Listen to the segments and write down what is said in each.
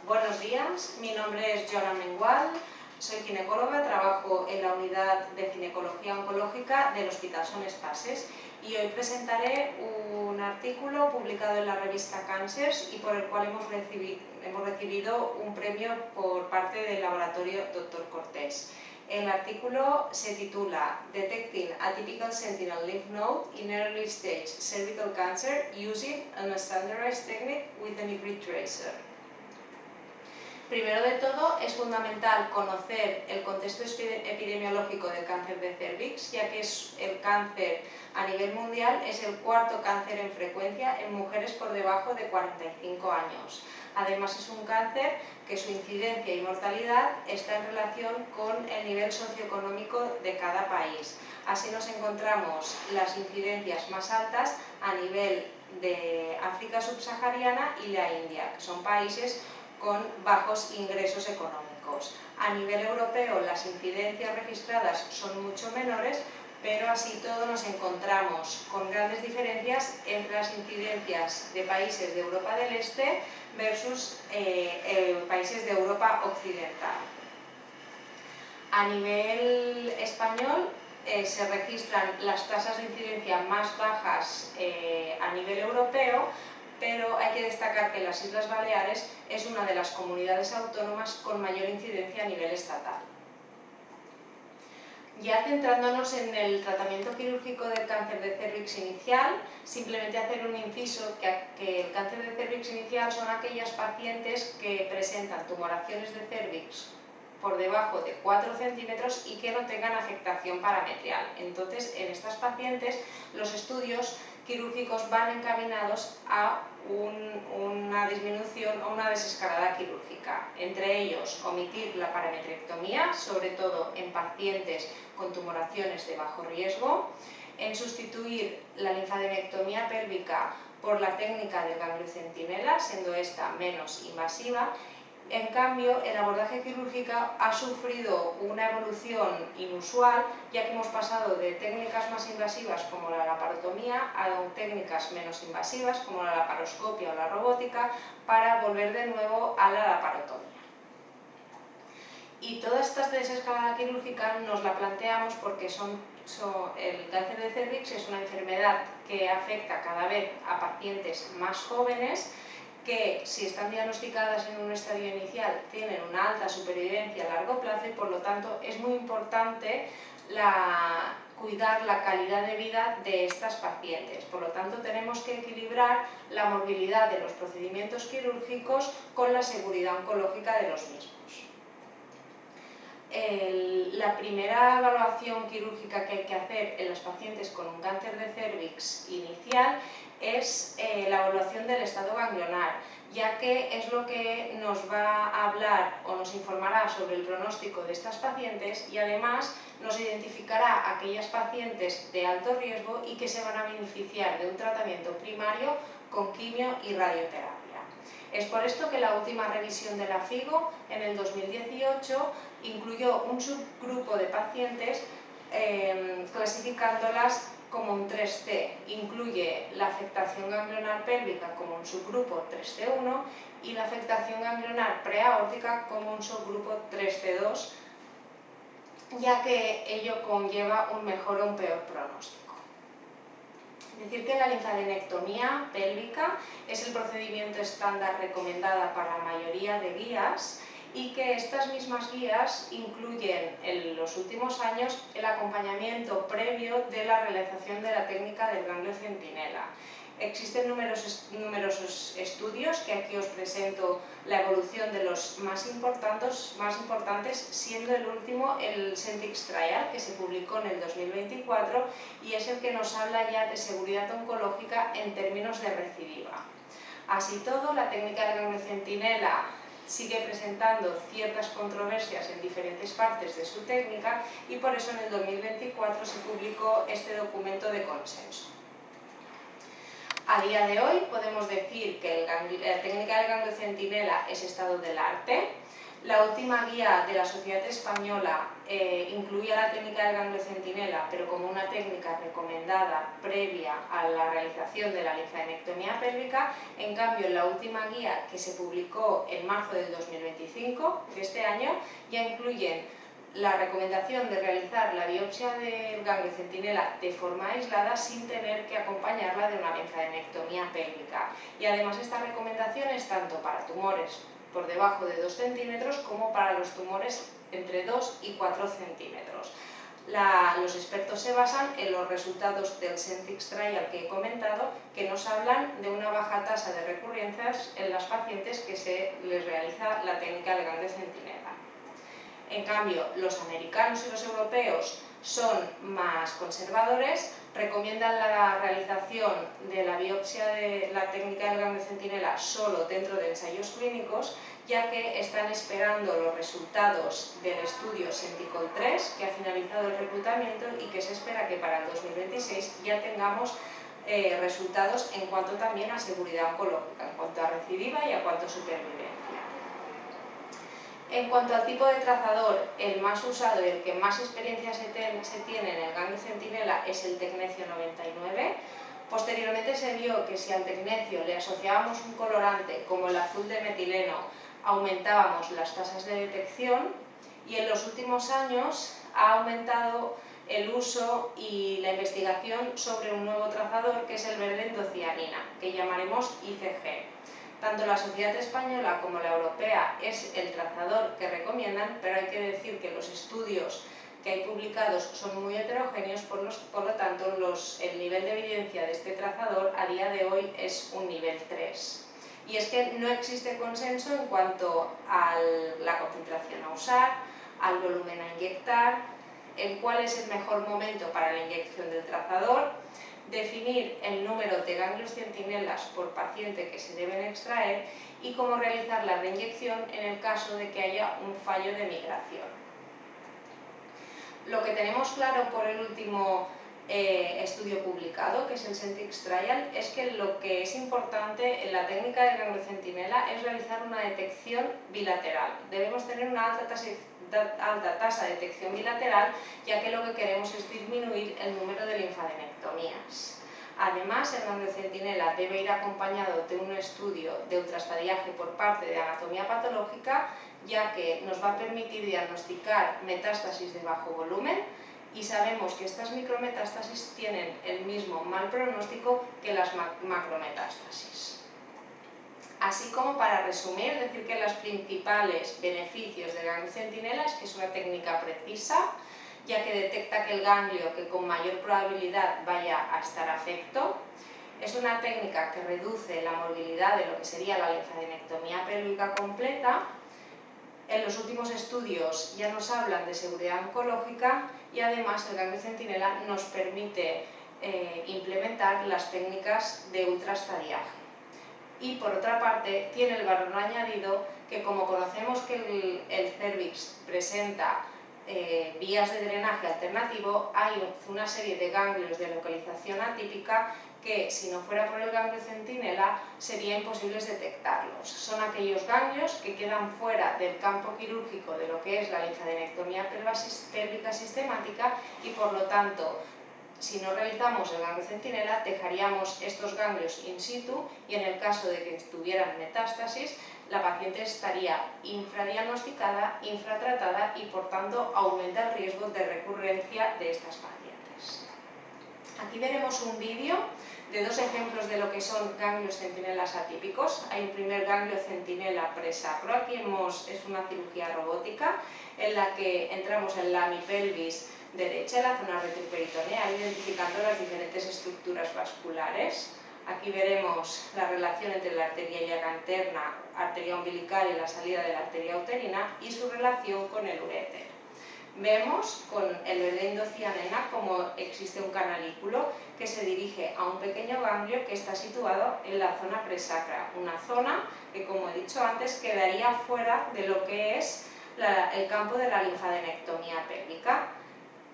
Buenos días, mi nombre es Joana Mengual, soy ginecóloga, trabajo en la unidad de ginecología oncológica del Hospital Son Espases y hoy presentaré un artículo publicado en la revista Cancers y por el cual hemos recibido un premio por parte del laboratorio Dr. Cortés. El artículo se titula Detecting Atypical Sentinel Lymph Node in Early Stage Cervical Cancer Using a Standardized Technique with an hybrid tracer. Primero de todo, es fundamental conocer el contexto epidemiológico del cáncer de cervix, ya que es el cáncer a nivel mundial es el cuarto cáncer en frecuencia en mujeres por debajo de 45 años. Además, es un cáncer que su incidencia y mortalidad está en relación con el nivel socioeconómico de cada país. Así nos encontramos las incidencias más altas a nivel de África subsahariana y la India, que son países con bajos ingresos económicos. A nivel europeo las incidencias registradas son mucho menores, pero así todo nos encontramos con grandes diferencias entre las incidencias de países de Europa del Este versus países de Europa Occidental. A nivel español se registran las tasas de incidencia más bajas a nivel europeo, pero hay que destacar que las Islas Baleares es una de las comunidades autónomas con mayor incidencia a nivel estatal. Ya centrándonos en el tratamiento quirúrgico del cáncer de cervix inicial, simplemente hacer un inciso que el cáncer de cervix inicial son aquellas pacientes que presentan tumoraciones de cervix por debajo de 4 centímetros y que no tengan afectación parametrial. Entonces, en estas pacientes los estudios quirúrgicos van encaminados a una disminución o una desescalada quirúrgica. Entre ellos, omitir la parametrectomía, sobre todo en pacientes con tumoraciones de bajo riesgo, en sustituir la linfadenectomía pélvica por la técnica del ganglio centinela, siendo esta menos invasiva. En cambio, el abordaje quirúrgico ha sufrido una evolución inusual, ya que hemos pasado de técnicas más invasivas como la laparotomía a técnicas menos invasivas como la laparoscopia o la robótica para volver de nuevo a la laparotomía. Y toda esta desescalada quirúrgica nos la planteamos porque el cáncer de cervix es una enfermedad que afecta cada vez a pacientes más jóvenes, que si están diagnosticadas en un estadio inicial tienen una alta supervivencia a largo plazo y por lo tanto es muy importante cuidar la calidad de vida de estas pacientes. Por lo tanto tenemos que equilibrar la morbilidad de los procedimientos quirúrgicos con la seguridad oncológica de los mismos. La primera evaluación quirúrgica que hay que hacer en los pacientes con un cáncer de cervix inicial es la evaluación del estado ganglionar, ya que es lo que nos va a hablar o nos informará sobre el pronóstico de estas pacientes y además nos identificará aquellas pacientes de alto riesgo y que se van a beneficiar de un tratamiento primario con quimio y radioterapia. Es por esto que la última revisión de la FIGO en el 2018 incluyó un subgrupo de pacientes clasificándolas como un 3C. Incluye la afectación ganglionar pélvica como un subgrupo 3C1 y la afectación ganglionar preaórtica como un subgrupo 3C2, ya que ello conlleva un mejor o un peor pronóstico. Decir que la linfadenectomía pélvica es el procedimiento estándar recomendada para la mayoría de guías y que estas mismas guías incluyen en los últimos años el acompañamiento previo de la realización de la técnica del ganglio centinela. Existen numerosos estudios que aquí os presento la evolución de los más importantes, siendo el último el SENTIX Trial, que se publicó en el 2024 y es el que nos habla ya de seguridad oncológica en términos de recidiva. Así todo, la técnica del ganglio centinela sigue presentando ciertas controversias en diferentes partes de su técnica y por eso en el 2024 se publicó este documento de consenso. A día de hoy podemos decir que la técnica del ganglio centinela es estado del arte. La última guía de la Sociedad Española incluía la técnica del ganglio centinela, pero como una técnica recomendada previa a la realización de la linfadenectomía pélvica. En cambio, la última guía, que se publicó en marzo del 2025, de este año, ya incluyen la recomendación de realizar la biopsia del ganglio centinela de forma aislada sin tener que acompañarla de una linfadenectomía pélvica. Y además esta recomendación es tanto para tumores por debajo de 2 centímetros como para los tumores entre 2 y 4 centímetros. Los expertos se basan en los resultados del SENTIX Trial que he comentado, que nos hablan de una baja tasa de recurrencias en las pacientes que se les realiza la técnica del ganglio centinela. En cambio, los americanos y los europeos son más conservadores, recomiendan la realización de la biopsia de la técnica del ganglio centinela solo dentro de ensayos clínicos, ya que están esperando los resultados del estudio Senticol 3, que ha finalizado el reclutamiento y que se espera que para el 2026 ya tengamos resultados en cuanto también a seguridad oncológica, en cuanto a recidiva y a cuanto a supervivencia. En cuanto al tipo de trazador, el más usado y el que más experiencia se tiene en el ganglio centinela es el tecnecio 99. Posteriormente se vio que si al tecnecio le asociábamos un colorante como el azul de metileno, aumentábamos las tasas de detección, y en los últimos años ha aumentado el uso y la investigación sobre un nuevo trazador que es el verde endocianina, que llamaremos ICG. Tanto la Sociedad Española como la Europea es el trazador que recomiendan, pero hay que decir que los estudios que hay publicados son muy heterogéneos, por lo tanto el nivel de evidencia de este trazador a día de hoy es un nivel 3. Y es que no existe consenso en cuanto a la concentración a usar, al volumen a inyectar, en cuál es el mejor momento para la inyección del trazador, definir el número de ganglios centinelas por paciente que se deben extraer y cómo realizar la reinyección en el caso de que haya un fallo de migración. Lo que tenemos claro por el último estudio publicado, que es el SENTIX Trial, es que lo que es importante en la técnica del ganglio centinela es realizar una detección bilateral. Debemos tener una alta tasa de detección bilateral, ya que lo que queremos es disminuir el número de linfadenectomías. Además, el ganglio centinela debe ir acompañado de un estudio de ultrastadiaje por parte de anatomía patológica, ya que nos va a permitir diagnosticar metástasis de bajo volumen, y sabemos que estas micrometástasis tienen el mismo mal pronóstico que las macrometástasis. Así como para resumir, decir que los principales beneficios del ganglio centinela es que es una técnica precisa, ya que detecta aquel ganglio que con mayor probabilidad vaya a estar afecto. Es una técnica que reduce la movilidad de lo que sería la linfadenectomía pélvica completa. En los últimos estudios ya nos hablan de seguridad oncológica, y además el ganglio centinela nos permite implementar las técnicas de ultrastadiaje. Y por otra parte tiene el valor añadido que, como conocemos que el cérvix presenta vías de drenaje alternativo, hay una serie de ganglios de localización atípica que, si no fuera por el ganglio centinela, sería imposible detectarlos. Son aquellos ganglios que quedan fuera del campo quirúrgico de lo que es la linfadenectomía pélvica sistemática, y por lo tanto, si no realizamos el ganglio centinela, dejaríamos estos ganglios in situ, y en el caso de que tuvieran metástasis, la paciente estaría infradiagnosticada, infratratada, y por tanto aumenta el riesgo de recurrencia de estas pacientes. Aquí veremos un vídeo de dos ejemplos de lo que son ganglios centinelas atípicos. Hay un primer ganglio centinela presacro. Aquí es una cirugía robótica en la que entramos en la hemipelvis derecha, en la zona retroperitoneal, identificando las diferentes estructuras vasculares. Aquí veremos la relación entre la arteria ilíaca interna, arteria umbilical y la salida de la arteria uterina, y su relación con el uréter. Vemos con el verde endocianina como existe un canalículo que se dirige a un pequeño ganglio que está situado en la zona presacra, una zona que, como he dicho antes, quedaría fuera de lo que es el campo de la linfadenectomía pélvica.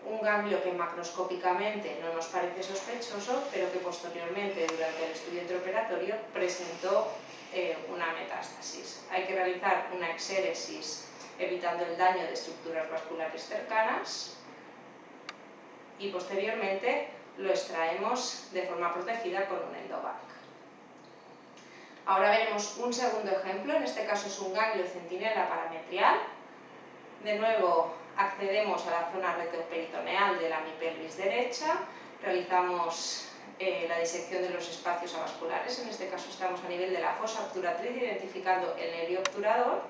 Un ganglio que macroscópicamente no nos parece sospechoso, pero que posteriormente, durante el estudio intraoperatorio, presentó una metástasis. Hay que realizar una exéresis evitando el daño de estructuras vasculares cercanas, y posteriormente lo extraemos de forma protegida con un endovac. Ahora veremos un segundo ejemplo, en este caso es un ganglio centinela parametrial. De nuevo accedemos a la zona retroperitoneal de la hemipelvis derecha, realizamos la disección de los espacios avasculares, en este caso estamos a nivel de la fosa obturatriz identificando el nervio obturador,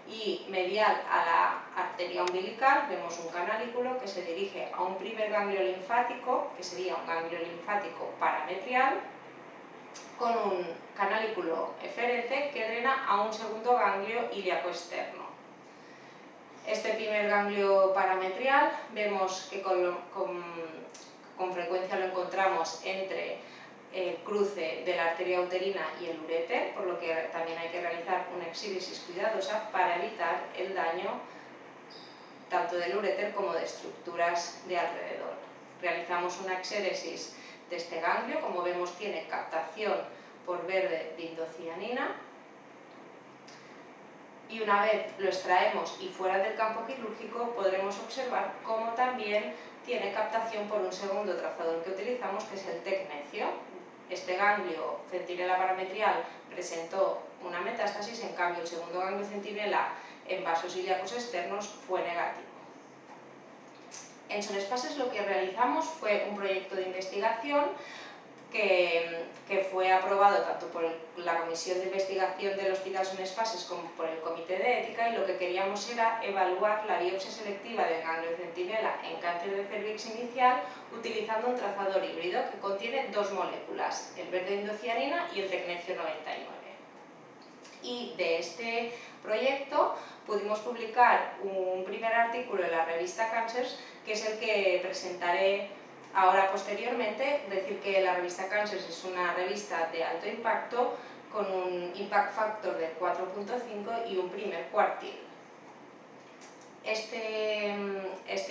y medial a la arteria umbilical vemos un canalículo que se dirige a un primer ganglio linfático, que sería un ganglio linfático parametrial, con un canalículo eferente que drena a un segundo ganglio ilíaco externo. Este primer ganglio parametrial vemos que con frecuencia lo encontramos entre el cruce de la arteria uterina y el uréter, por lo que también hay que realizar una exéresis cuidadosa para evitar el daño tanto del uréter como de estructuras de alrededor. Realizamos una exéresis de este ganglio, como vemos tiene captación por verde de indocianina, y una vez lo extraemos y fuera del campo quirúrgico podremos observar cómo también tiene captación por un segundo trazador que utilizamos, que es el tecnecio. Este ganglio centinela parametrial presentó una metástasis, en cambio el segundo ganglio centinela en vasos ilíacos externos fue negativo. En Son-Espaces lo que realizamos fue un proyecto de investigación que fue aprobado tanto por la Comisión de Investigación del Hospital Son-Espaces como por el Comité de Ética, y lo que queríamos era evaluar la biopsia selectiva del ganglio centinela en cáncer de cérvix inicial utilizando un trazador híbrido que contiene dos moléculas, el verde indocianina y el tecnecio 99. Y de este proyecto pudimos publicar un primer artículo en la revista Cancers, que es el que presentaré ahora posteriormente. Decir que la revista Cancers es una revista de alto impacto con un impact factor de 4.5 y un primer cuartil. Este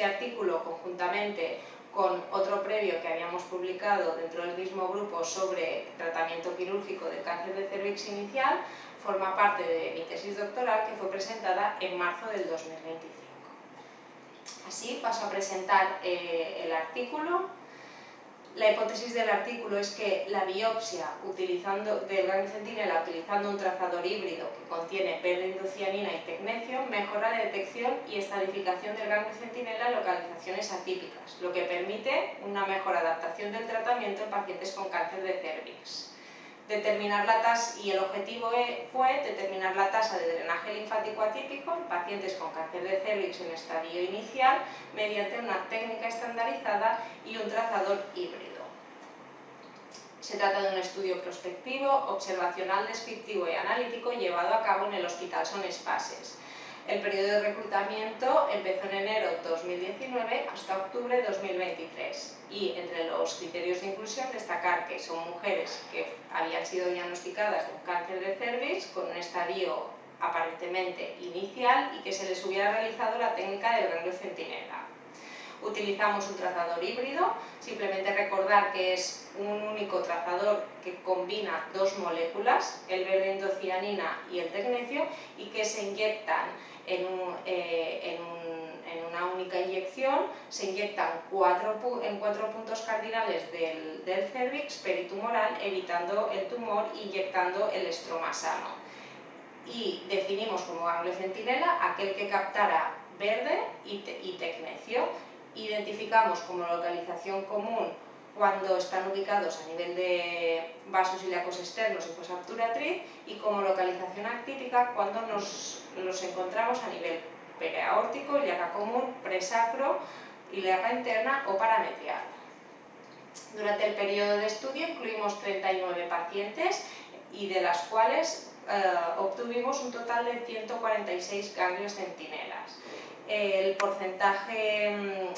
artículo, conjuntamente con otro previo que habíamos publicado dentro del mismo grupo sobre tratamiento quirúrgico del cáncer de cérvix inicial, forma parte de mi tesis doctoral, que fue presentada en marzo del 2025. Así paso a presentar el artículo. La hipótesis del artículo es que la biopsia del ganglio centinela utilizando un trazador híbrido que contiene verde indocianina y tecnecio mejora la detección y estadificación del ganglio centinela en localizaciones atípicas, lo que permite una mejor adaptación del tratamiento en pacientes con cáncer de cérvix. Y el objetivo fue determinar la tasa de drenaje linfático atípico en pacientes con cáncer de cérvix en estadio inicial mediante una técnica estandarizada y un trazador híbrido. Se trata de un estudio prospectivo, observacional, descriptivo y analítico llevado a cabo en el Hospital Son-Espaces. El periodo de reclutamiento empezó en enero de 2019 hasta octubre de 2023, y entre los criterios de inclusión destacar que son mujeres que habían sido diagnosticadas de un cáncer de cérvix con un estadio aparentemente inicial y que se les hubiera realizado la técnica del ganglio centinela. Utilizamos un trazador híbrido, simplemente recordar que es un único trazador que combina dos moléculas, el verde indocianina y el tecnecio, y que se inyectan en una única inyección. Se inyectan en cuatro puntos cardinales del cérvix peritumoral, evitando el tumor, inyectando el estroma sano. Y definimos como ganglio centinela aquel que captara verde y tecnecio. Identificamos como localización común cuando están ubicados a nivel de vasos ilíacos externos y fosa obturatriz, y como localización atípica cuando los encontramos a nivel periaórtico, ilíaca común, presacro, ilíaca interna o parametrial. Durante el periodo de estudio incluimos 39 pacientes, y de las cuales obtuvimos un total de 146 ganglios centinelas. El porcentaje en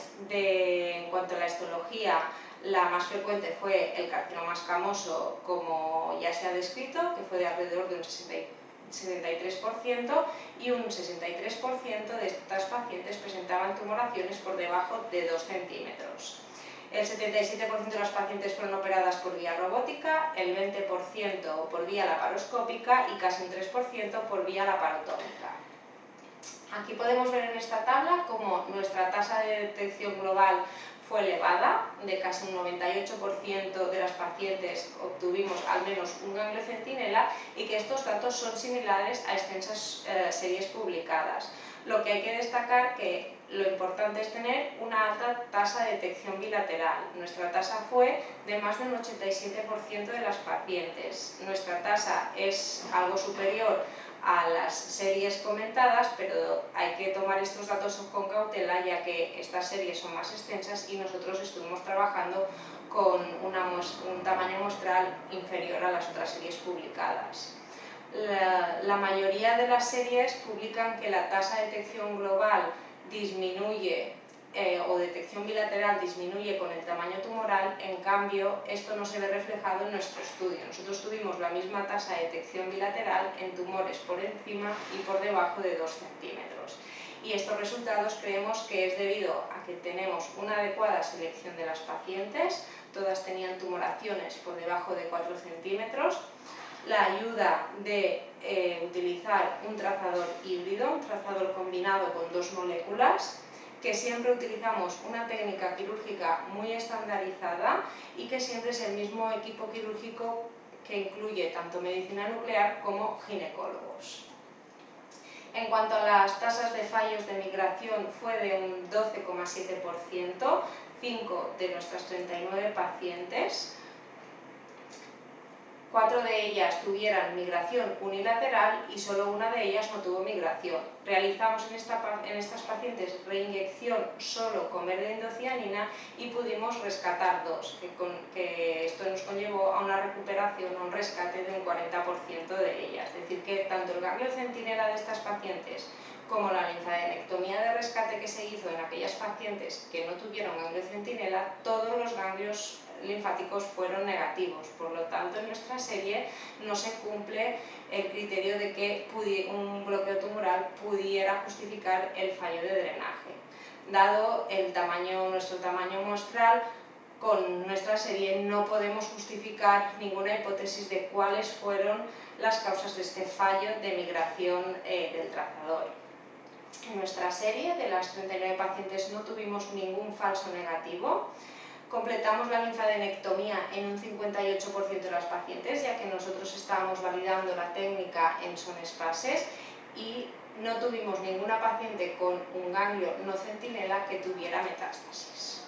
cuanto a la histología, la más frecuente fue el carcinoma escamoso, como ya se ha descrito, que fue de alrededor de un 73%, y un 63% de estas pacientes presentaban tumoraciones por debajo de 2 centímetros. El 77% de las pacientes fueron operadas por vía robótica, el 20% por vía laparoscópica y casi un 3% por vía laparotómica. Aquí podemos ver en esta tabla cómo nuestra tasa de detección global fue elevada, de casi un 98% de las pacientes obtuvimos al menos un ganglio centinela, y que estos datos son similares a extensas series publicadas. Lo que hay que destacar que lo importante es tener una alta tasa de detección bilateral. Nuestra tasa fue de más de un 87% de las pacientes. Nuestra tasa es algo superior a las series comentadas, pero hay que tomar estos datos con cautela, ya que estas series son más extensas y nosotros estuvimos trabajando con un tamaño muestral inferior a las otras series publicadas. La mayoría de las series publican que la tasa de detección global disminuye o detección bilateral disminuye con el tamaño tumoral. En cambio, esto no se ve reflejado en nuestro estudio. Nosotros tuvimos la misma tasa de detección bilateral en tumores por encima y por debajo de 2 centímetros. Y estos resultados creemos que es debido a que tenemos una adecuada selección de las pacientes, todas tenían tumoraciones por debajo de 4 centímetros, la ayuda de utilizar un trazador híbrido, un trazador combinado con 2 moléculas, que siempre utilizamos una técnica quirúrgica muy estandarizada y que siempre es el mismo equipo quirúrgico que incluye tanto medicina nuclear como ginecólogos. En cuanto a las tasas de fallos de migración, fue de un 12,7%, 5 de nuestras 39 pacientes. 4 de ellas tuvieran migración unilateral y solo una de ellas no tuvo migración. Realizamos en estas pacientes reinyección solo con verde indocianina y pudimos rescatar 2, que esto nos conllevó a una recuperación, a un rescate de un 40% de ellas. Es decir, que tanto el ganglio centinela de estas pacientes como la linfadenectomía de rescate que se hizo en aquellas pacientes que no tuvieron ganglio centinela, todos los ganglios linfáticos fueron negativos. Por lo tanto, en nuestra serie no se cumple el criterio de que un bloqueo tumoral pudiera justificar el fallo de drenaje. Dado nuestro tamaño muestral, con nuestra serie no podemos justificar ninguna hipótesis de cuáles fueron las causas de este fallo de migración del trazador. En nuestra serie, de las 39 pacientes, no tuvimos ningún falso negativo. Completamos la linfadenectomía en un 58% de las pacientes, ya que nosotros estábamos validando la técnica en Sonespases, y no tuvimos ninguna paciente con un ganglio no centinela que tuviera metástasis.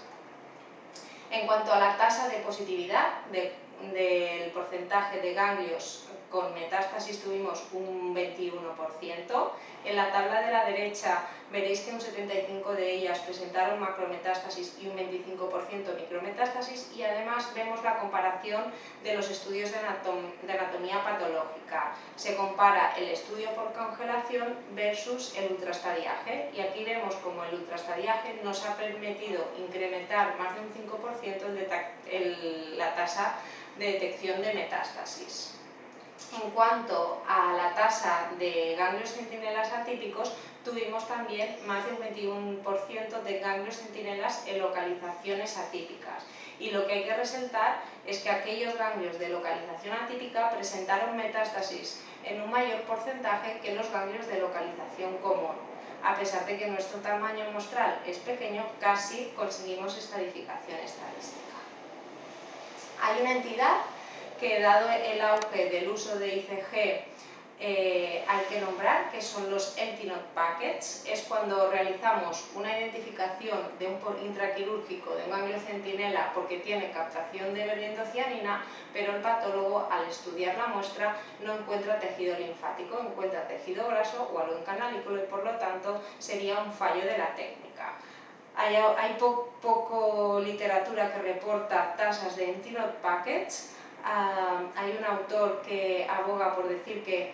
En cuanto a la tasa de positividad del porcentaje de ganglios con metástasis, tuvimos un 21%. En la tabla de la derecha veréis que un 75% de ellas presentaron macrometástasis y un 25% micrometástasis, y además vemos la comparación de los estudios de anatomía patológica. Se compara el estudio por congelación versus el ultrastadiaje, y aquí vemos como el ultrastadiaje nos ha permitido incrementar más de un 5% la tasa de detección de metástasis. En cuanto a la tasa de ganglios centinelas atípicos, tuvimos también más de un 21% de ganglios centinelas en localizaciones atípicas. Y lo que hay que resaltar es que aquellos ganglios de localización atípica presentaron metástasis en un mayor porcentaje que los ganglios de localización común. A pesar de que nuestro tamaño muestral es pequeño, casi conseguimos estadificación estadística. Hay una entidad que, dado el auge del uso de ICG, hay que nombrar, que son los Empty Node Packets. Es cuando realizamos una identificación de un intraquirúrgico de un ganglio centinela porque tiene captación de verde indocianina, pero el patólogo, al estudiar la muestra, no encuentra tejido linfático, encuentra tejido graso o algo en canalículo, y por lo tanto sería un fallo de la técnica. Hay poco literatura que reporta tasas de Empty Node Packets. Hay un autor que aboga por decir que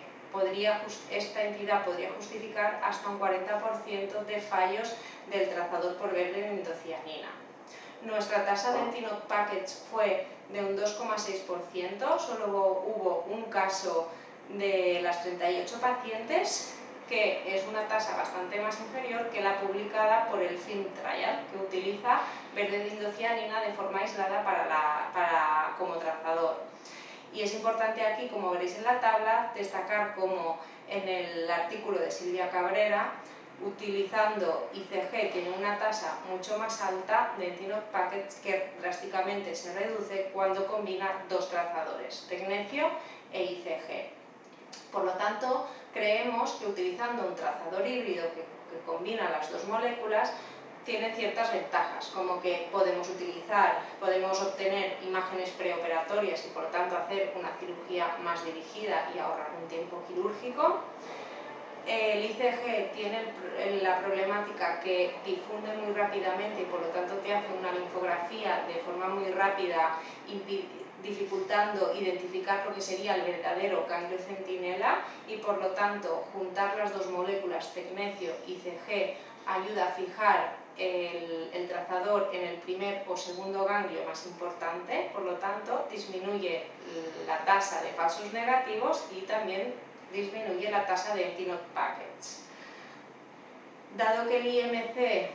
esta entidad podría justificar hasta un 40% de fallos del trazador por verde indocianina. Nuestra tasa de Empty Node Packets fue de un 2,6%, solo hubo un caso de las 38 pacientes, que es una tasa bastante más inferior que la publicada por el FILM Trial, que utiliza verde indocianina de forma aislada como trazador. Y es importante aquí, como veréis en la tabla, destacar como en el artículo de Silvia Cabrera, utilizando ICG tiene una tasa mucho más alta de end-node packets que drásticamente se reduce cuando combina dos trazadores, tecnecio e ICG. Por lo tanto, creemos que utilizando un trazador híbrido que combina las dos moléculas tiene ciertas ventajas, como que podemos obtener imágenes preoperatorias y por lo tanto hacer una cirugía más dirigida y ahorrar un tiempo quirúrgico. El ICG tiene la problemática que difunde muy rápidamente y por lo tanto te hace una linfografía de forma muy rápida, dificultando identificar lo que sería el verdadero ganglio centinela, y por lo tanto juntar las dos moléculas tecnecio-ICG ayuda a fijar el trazador en el primer o segundo ganglio más importante, por lo tanto disminuye la tasa de falsos negativos y también disminuye la tasa de end-node packets. Dado que el IMC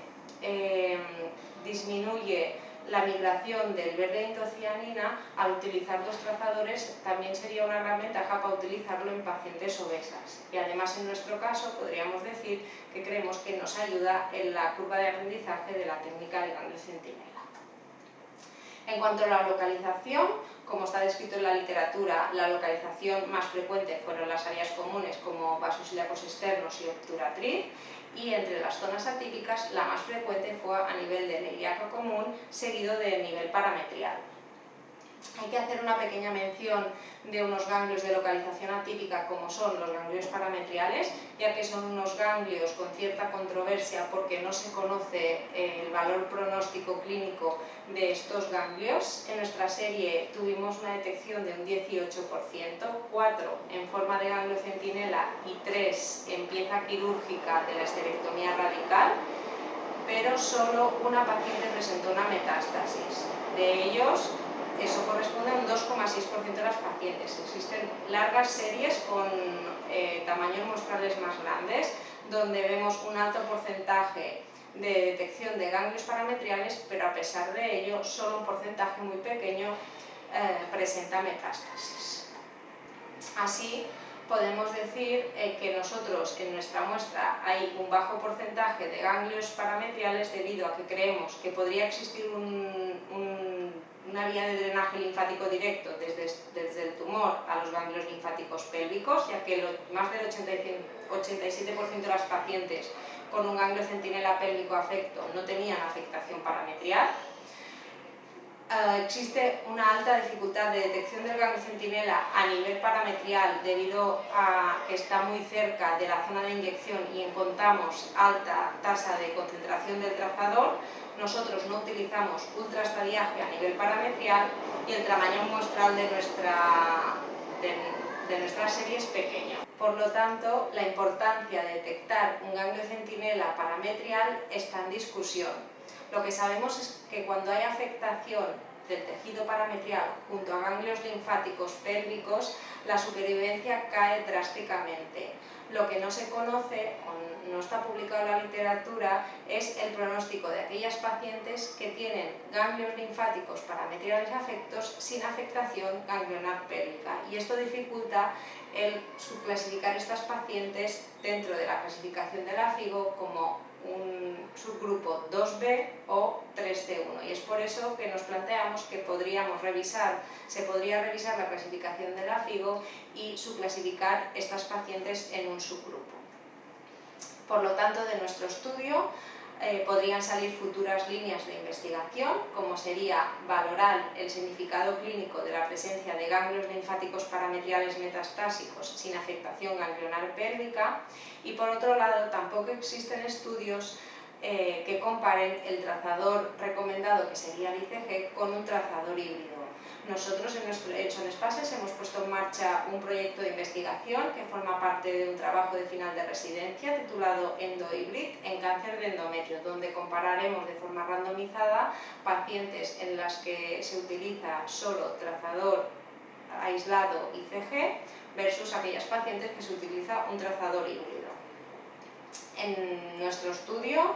disminuye la migración del verde indocianina, al utilizar dos trazadores también sería una gran ventaja para utilizarlo en pacientes obesas. Y además en nuestro caso podríamos decir que creemos que nos ayuda en la curva de aprendizaje de la técnica del ganglio centinela. En cuanto a la localización, como está descrito en la literatura, la localización más frecuente fueron las áreas comunes como vasos ilíacos externos y obturatriz, y entre las zonas atípicas la más frecuente fue a nivel del ilíaco común, seguido del nivel parametrial. Hay que hacer una pequeña mención de unos ganglios de localización atípica como son los ganglios parametriales, ya que son unos ganglios con cierta controversia porque no se conoce el valor pronóstico clínico de estos ganglios. En nuestra serie tuvimos una detección de un 18%, 4 en forma de ganglio centinela y 3 en pieza quirúrgica de la esterectomía radical, pero solo una paciente presentó una metástasis. De ellos, eso corresponde a un 2,6% de las pacientes. Existen largas series con tamaños muestrales más grandes, donde vemos un alto porcentaje de detección de ganglios parametriales, pero a pesar de ello, solo un porcentaje muy pequeño presenta metástasis. Así, podemos decir que nosotros en nuestra muestra hay un bajo porcentaje de ganglios parametriales debido a que creemos que podría existir una vía de drenaje linfático directo desde el tumor a los ganglios linfáticos pélvicos, ya que más del 87% de las pacientes con un ganglio centinela pélvico afecto no tenían afectación parametrial. Existe una alta dificultad de detección del ganglio centinela a nivel parametrial debido a que está muy cerca de la zona de inyección y encontramos alta tasa de concentración del trazador. Nosotros no utilizamos ultraestadiaje a nivel parametrial y el tamaño muestral de nuestra serie es pequeño. Por lo tanto, la importancia de detectar un ganglio centinela parametrial está en discusión. Lo que sabemos es que cuando hay afectación del tejido parametrial junto a ganglios linfáticos pélvicos, la supervivencia cae drásticamente. Lo que no se conoce o no está publicado en la literatura es el pronóstico de aquellas pacientes que tienen ganglios linfáticos parametriales afectos sin afectación ganglionar pélvica, y esto dificulta el subclasificar estas pacientes dentro de la clasificación de la FIGO como un subgrupo 2B o 3C1, y es por eso que nos planteamos que se podría revisar la clasificación de la FIGO y subclasificar estas pacientes en un subgrupo. Por lo tanto, de nuestro estudio podrían salir futuras líneas de investigación, como sería valorar el significado clínico de la presencia de ganglios linfáticos parametriales metastásicos sin afectación ganglionar pélvica, y por otro lado tampoco existen estudios que comparen el trazador recomendado, que sería el ICG, con un trazador híbrido. Nosotros en Sonespases hemos puesto en marcha un proyecto de investigación que forma parte de un trabajo de final de residencia titulado EndoHybrid en cáncer de endometrio, donde compararemos de forma randomizada pacientes en las que se utiliza solo trazador aislado ICG versus aquellas pacientes que se utiliza un trazador híbrido. En nuestro estudio,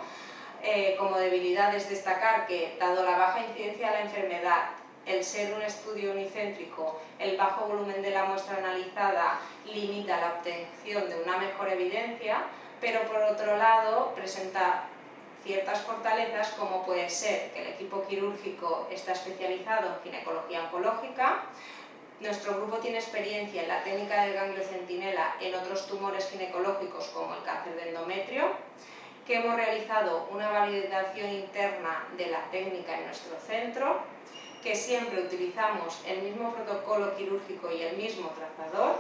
como debilidad es destacar que, dado la baja incidencia de la enfermedad, el ser un estudio unicéntrico, el bajo volumen de la muestra analizada limita la obtención de una mejor evidencia, pero por otro lado presenta ciertas fortalezas, como puede ser que el equipo quirúrgico está especializado en ginecología oncológica. Nuestro grupo tiene experiencia en la técnica del ganglio centinela en otros tumores ginecológicos como el cáncer de endometrio, que hemos realizado una validación interna de la técnica en nuestro centro, que siempre utilizamos el mismo protocolo quirúrgico y el mismo trazador,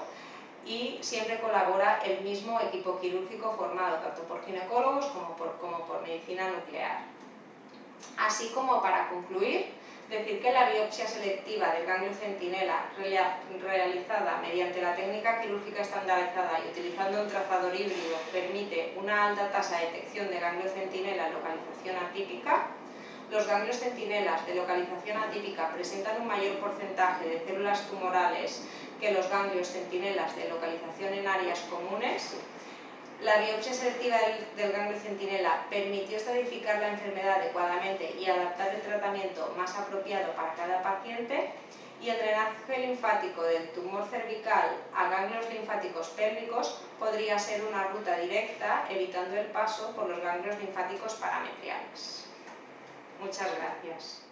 y siempre colabora el mismo equipo quirúrgico formado tanto por ginecólogos como por medicina nuclear. Así como para concluir, decir que la biopsia selectiva del ganglio centinela realizada mediante la técnica quirúrgica estandarizada y utilizando un trazador híbrido permite una alta tasa de detección de ganglio centinela en localización atípica. Los ganglios centinelas de localización atípica presentan un mayor porcentaje de células tumorales que los ganglios centinelas de localización en áreas comunes. La biopsia selectiva del ganglio centinela permitió estratificar la enfermedad adecuadamente y adaptar el tratamiento más apropiado para cada paciente, y el drenaje linfático del tumor cervical a ganglios linfáticos pélvicos podría ser una ruta directa, evitando el paso por los ganglios linfáticos parametriales. Muchas gracias.